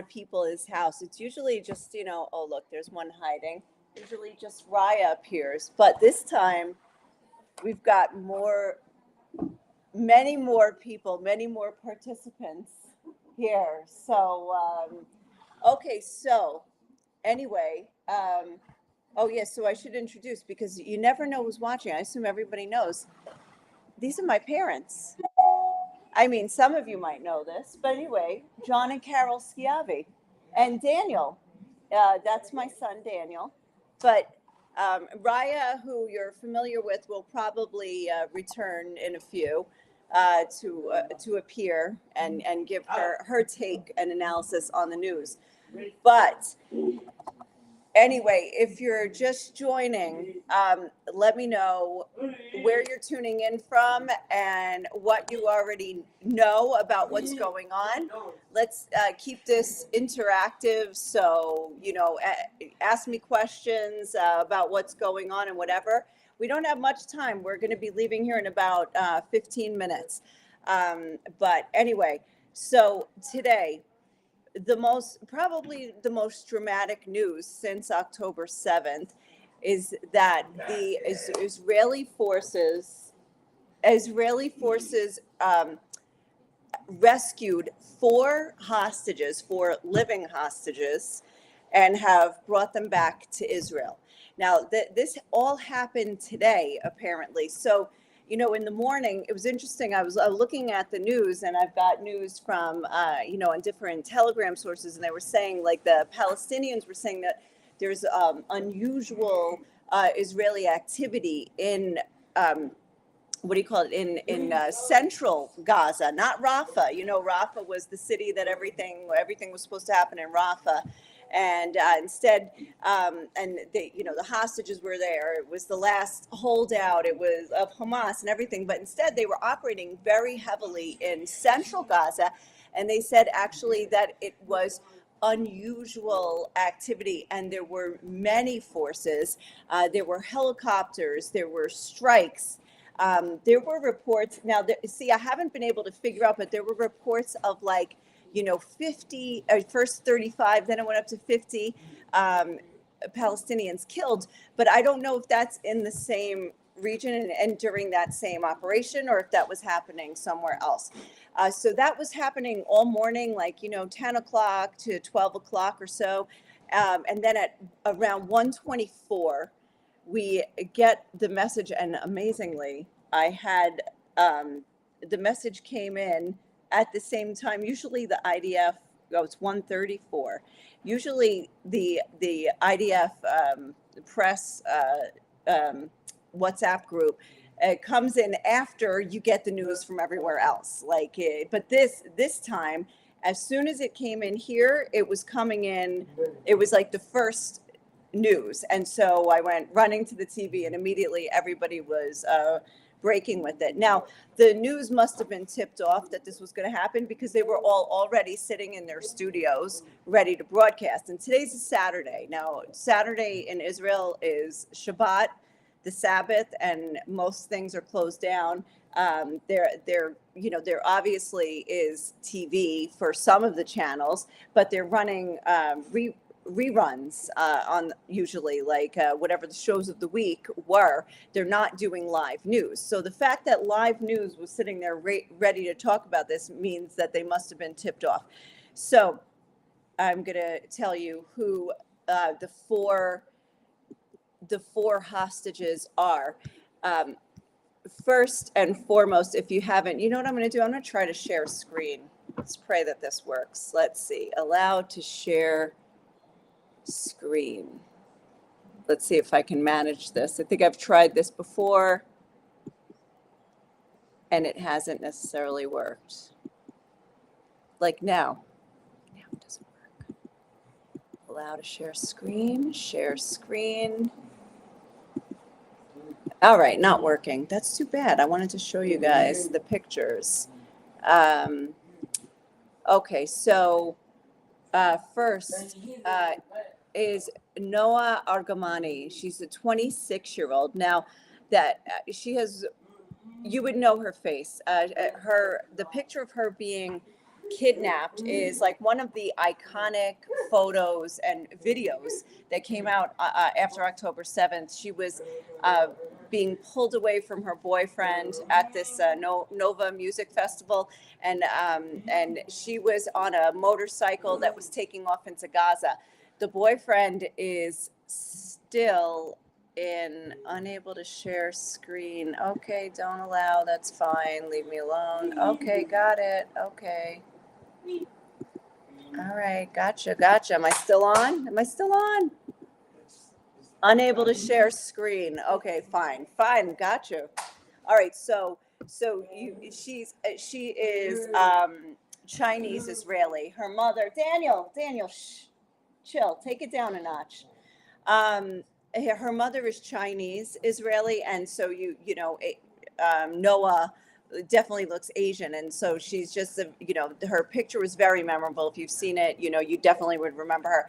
of people in his house. It's usually just, oh, look, there's one hiding. Usually just Raya appears. But this time we've got many more people, many more participants here. So, okay, so anyway, oh, yes, so I should introduce because you never know who's watching. I assume everybody knows. These are my parents. I mean, some of you might know this, but anyway, John and Carol Schiavi. And Daniel, that's my son, Daniel. But Raya, who you're familiar with, will probably return in a few to appear and give her take and analysis on the news. But anyway, if you're just joining, let me know where you're tuning in from and what you already know about what's going on. Let's keep this interactive. So, ask me questions about what's going on and whatever. We don't have much time. We're going to be leaving here in about 15 minutes. But anyway, so today, probably the most dramatic news since October 7th is that the Israeli forces rescued four living hostages, and have brought them back to Israel. Now, this all happened today, apparently. So, in the morning, it was interesting. I was looking at the news, and I've got news from, on different Telegram sources, and they were saying, like, the Palestinians were saying that there's unusual Israeli activity in, what do you call it, in central Gaza, not Rafah. Rafah was the city that everything was supposed to happen in Rafah. And instead, and the hostages were there. It was the last holdout. It was of Hamas and everything. But instead, they were operating very heavily in central Gaza. And they said actually that it was unusual activity, and there were many forces. There were helicopters. There were strikes. There were reports. Now, I haven't been able to figure out, but there were reports of 50, first 35, then it went up to 50 Palestinians killed. But I don't know if that's in the same region and during that same operation, or if that was happening somewhere else. So that was happening all morning, 10 o'clock to 12 o'clock or so. And then at around 1:24, we get the message. And amazingly, I had the message came in at the same time. Usually the IDF, it's 1:34. Usually the IDF press WhatsApp group comes in after you get the news from everywhere else. But this time, as soon as it came in here, it was coming in. It was like the first news, and so I went running to the TV, and immediately everybody was breaking with it. Now, the news must have been tipped off that this was going to happen, because they were all already sitting in their studios ready to broadcast. And today's a Saturday. Now, Saturday in Israel is Shabbat, the Sabbath, and most things are closed down. There obviously is TV for some of the channels, but they're running reruns on usually whatever the shows of the week were. They're not doing live news. So the fact that live news was sitting there ready to talk about this means that they must have been tipped off. So I'm going to tell you who the four hostages are. First and foremost, if you haven't, you know what I'm going to do? I'm going to try to share screen. Let's pray that this works. Let's see. Allow to share screen. Let's see if I can manage this. I think I've tried this before, and it hasn't necessarily worked. Like now it doesn't work. Allow to share screen. All right, not working. That's too bad. I wanted to show you guys the pictures. Okay, so first is Noa Argamani. She's a 26-year-old. Now, that she has, you would know her face. The picture of her being kidnapped is like one of the iconic photos and videos that came out after October 7th. She was being pulled away from her boyfriend at this Nova Music Festival, and she was on a motorcycle that was taking off into Gaza. The boyfriend is still in unable to share screen. Okay, don't allow. That's fine. Leave me alone. Okay, got it. Okay. All right, gotcha. Am I still on? Unable to share screen. Okay, fine, gotcha. All right, she is Chinese Israeli. Her mother, Daniel, shh, chill, take it down a notch. Her mother is Chinese Israeli, and so Noah definitely looks Asian, and so she's just her picture was very memorable. If you've seen it, you definitely would remember her.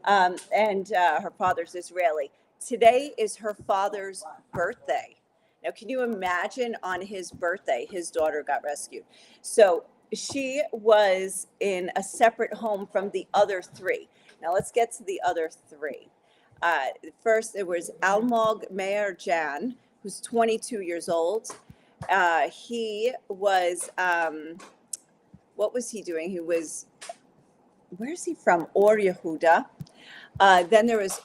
And her father's Israeli. Today is her father's birthday. Now, can you imagine on his birthday, his daughter got rescued? So she was in a separate home from the other three. Now, let's get to the other three. First, there was Almog Meir Jan, who's 22 years old. He was, what was he doing? Where's he from? Or Yehuda. Then there was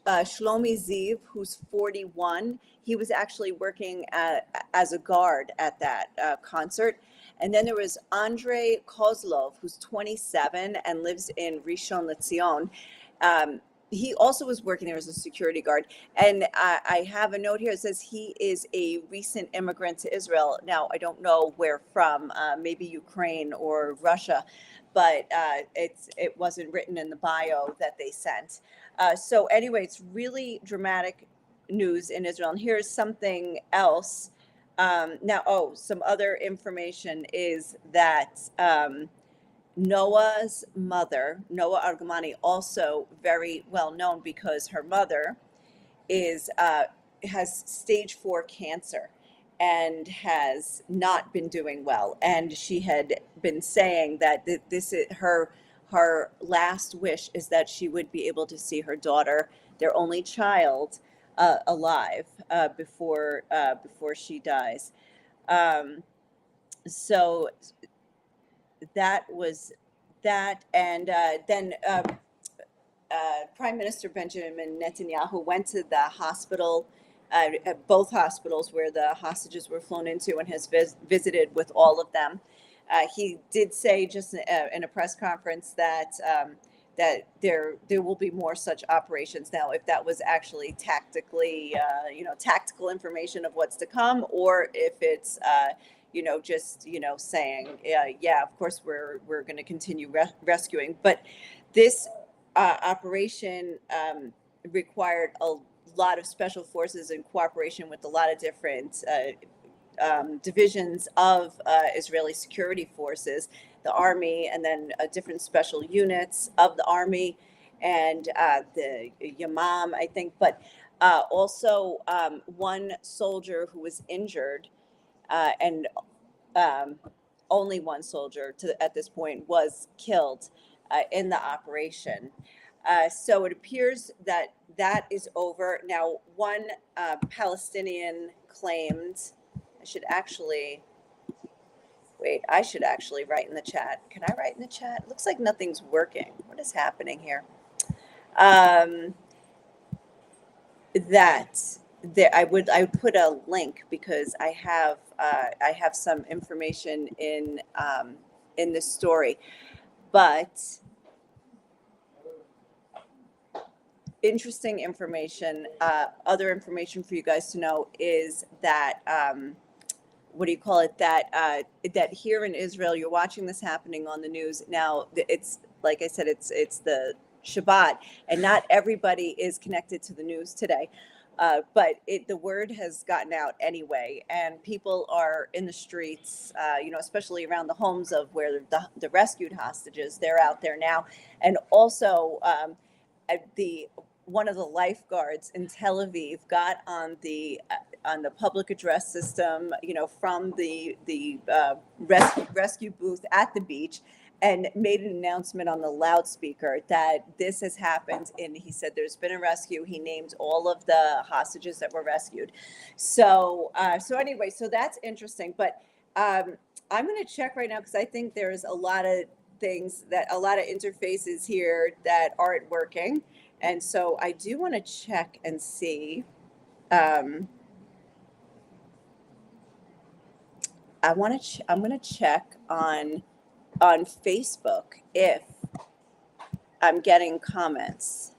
Shlomi Ziv, who's 41. He was actually working as a guard at that concert. And then there was Andrei Kozlov, who's 27 and lives in Rishon LeZion. He also was working there as a security guard. And I have a note here that says he is a recent immigrant to Israel. Now, I don't know where from, maybe Ukraine or Russia, but it wasn't written in the bio that they sent. So anyway, it's really dramatic news in Israel. And here's something else. Some other information is that Noah's mother, Noah Argamani, also very well known because her mother has stage 4 cancer and has not been doing well. And she had been saying that this is her last wish is that she would be able to see her daughter, their only child, alive before she dies. So that was that, and then Prime Minister Benjamin Netanyahu went to the hospital, both hospitals where the hostages were flown into, and has visited with all of them. He did say just in a press conference that there will be more such operations. Now, if that was actually tactically, tactical information of what's to come, or if it's just saying, of course we're going to continue rescuing. But this operation required a lot of special forces in cooperation with a lot of different divisions of Israeli security forces, the army, and then different special units of the army, and the Yamam, I think. But also one soldier who was injured, and only one soldier at this point was killed in the operation. So it appears that is over. Now, one Palestinian claimed, I should actually write in the chat. Can I write in the chat? It looks like nothing's working. What is happening here? I would put a link because I have some information in this story, but interesting information. Other information for you guys to know is that that here in Israel, you're watching this happening on the news now. It's like I said, it's the Shabbat, and not everybody is connected to the news today. But the word has gotten out anyway, and people are in the streets, especially around the homes of where the rescued hostages, they're out there now. And also one of the lifeguards in Tel Aviv got on the public address system, from the rescue booth at the beach, and made an announcement on the loudspeaker that this has happened. And he said there's been a rescue. He named all of the hostages that were rescued. So, so anyway, so that's interesting. But I'm going to check right now because I think there's a lot of things that a lot of interfaces here that aren't working. And so I do want to check and see. Um, I'm going to check on Facebook if I'm getting comments.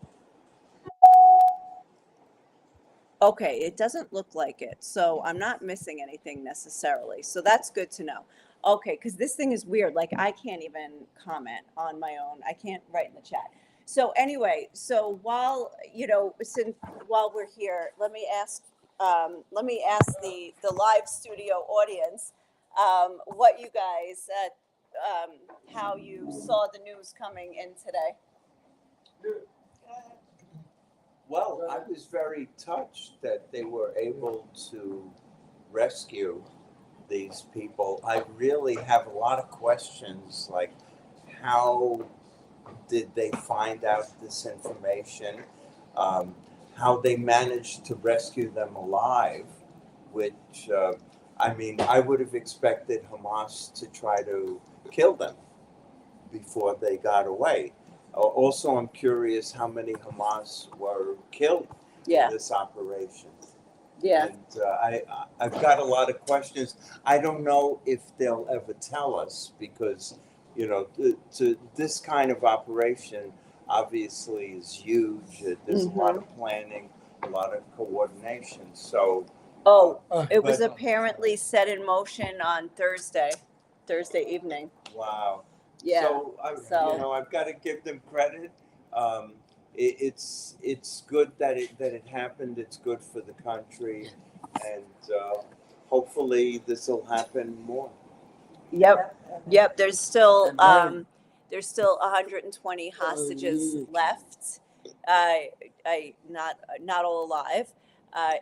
Okay, it doesn't look like it. So I'm not missing anything necessarily. So that's good to know. Okay, because this thing is weird. Like I can't even comment on my own. I can't write in the chat. So anyway, so while we're here, let me ask the live studio audience what you guys how you saw the news coming in today. Well, I was very touched that they were able to rescue these people. I really have a lot of questions, like how did they find out this information? How they managed to rescue them alive, which, I would have expected Hamas to try to kill them before they got away. Also, I'm curious how many Hamas were killed Yeah, in this operation. yeah. And I've got a lot of questions. I don't know if they'll ever tell us because, to this kind of operation obviously is huge. There's a lot of planning, a lot of coordination. So, Oh, it was but- apparently set in motion on Thursday evening. wow. Yeah. So I've got to give them credit. It's good that it happened. It's good for the country, and hopefully this will happen more. Yep. There's still 120 hostages left. Not all alive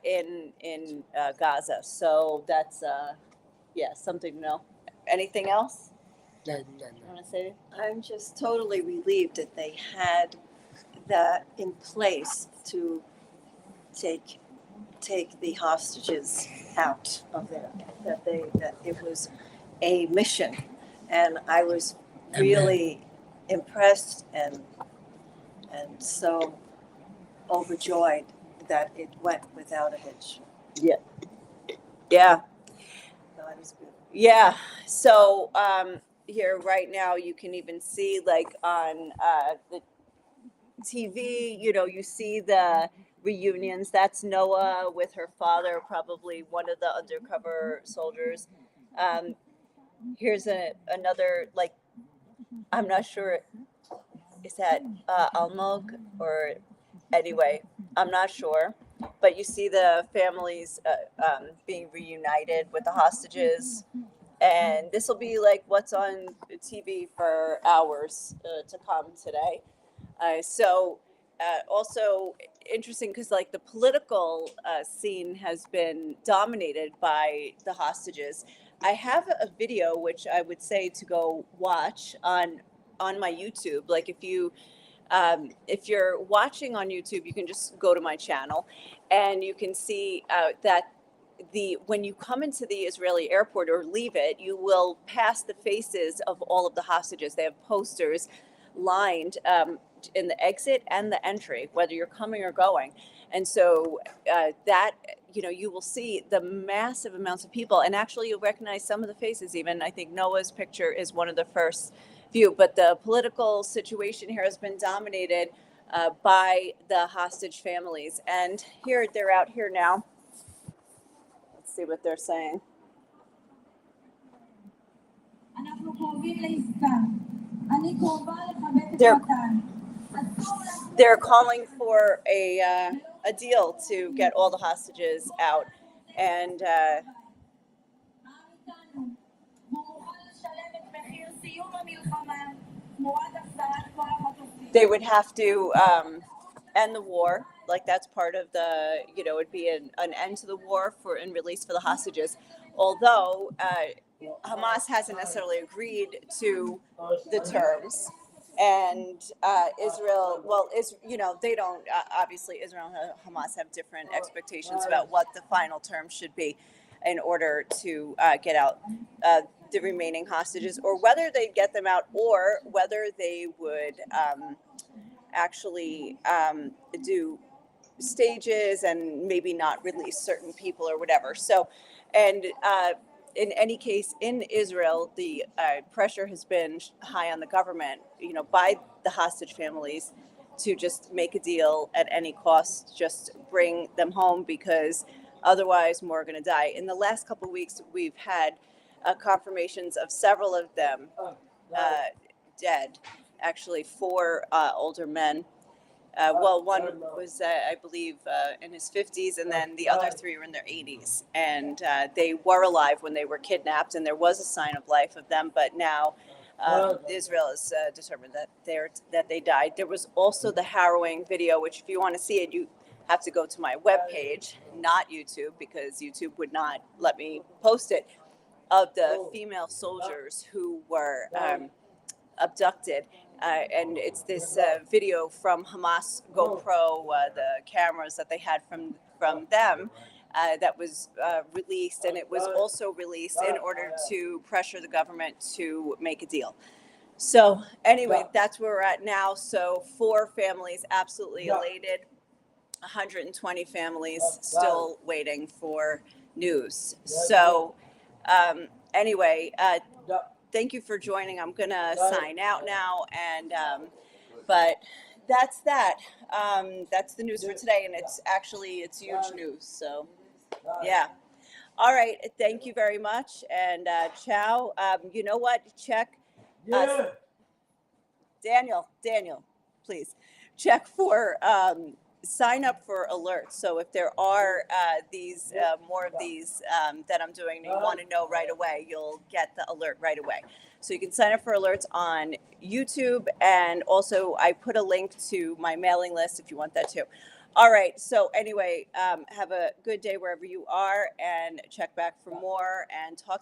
in Gaza. So that's something to know. Anything else? You want to say? I'm just totally relieved that they had that in place to take the hostages out of there. That it was a mission, and I was really impressed and so overjoyed that it went without a hitch. Yeah. God is good. Yeah. So here right now you can even see like on the TV, you see the reunions. That's Noah with her father, probably one of the undercover soldiers. Here's another, like, I'm not sure, is that Almog or anyway, I'm not sure. But you see the families being reunited with the hostages. And this will be like what's on TV for hours to come today. Also interesting because like the political scene has been dominated by the hostages. I have a video which I would say to go watch on my YouTube. Like if you're watching on YouTube, you can just go to my channel, and you can see that when you come into the Israeli airport or leave it, you will pass the faces of all of the hostages. They have posters lined in the exit and the entry, whether you're coming or going. And so you will see the massive amounts of people, and actually you'll recognize some of the faces. Even I think Noah's picture is one of the first few. But the political situation here has been dominated by the hostage families, and here they're out here now. Let's see what they're saying. They're calling for a deal to get all the hostages out, and they would have to end the war. Like that's part of it'd be an end to the war and release for the hostages. Although Hamas hasn't necessarily agreed to the terms. And Israel, well, they don't, obviously, Israel and Hamas have different expectations about what the final terms should be in order to get out the remaining hostages, or whether they get them out, or whether they would actually do stages and maybe not release certain people or whatever. So, and in any case, in Israel, the pressure has been high on the government, by the hostage families, to just make a deal at any cost, just bring them home, because otherwise more are going to die. In the last couple of weeks, we've had confirmations of several of them dead. Actually, 4 older men. Well, one was, I believe, in his 50s, and then the other 3 were in their 80s. And they were alive when they were kidnapped, and there was a sign of life of them. But now Israel has determined that they died. There was also the harrowing video, which, if you want to see it, you have to go to my webpage, not YouTube, because YouTube would not let me post it, of the female soldiers who were abducted. And it's this video from Hamas GoPro, the cameras that they had from them, that was released, and it was also released in order to pressure the government to make a deal. So anyway, that's where we're at now. So 4 families absolutely elated, 120 families still waiting for news. So anyway, thank you for joining. I'm gonna sign out now, and but that's that. That's the news for today, and it's huge news. So yeah. All right. Thank you very much, and ciao. You know what? Check. Daniel, please check for. Sign up for alerts. So if there are these more of these that I'm doing, and you want to know right away, you'll get the alert right away. So you can sign up for alerts on YouTube, and also I put a link to my mailing list if you want that too. All right. So anyway, have a good day wherever you are, and check back for more, and talk to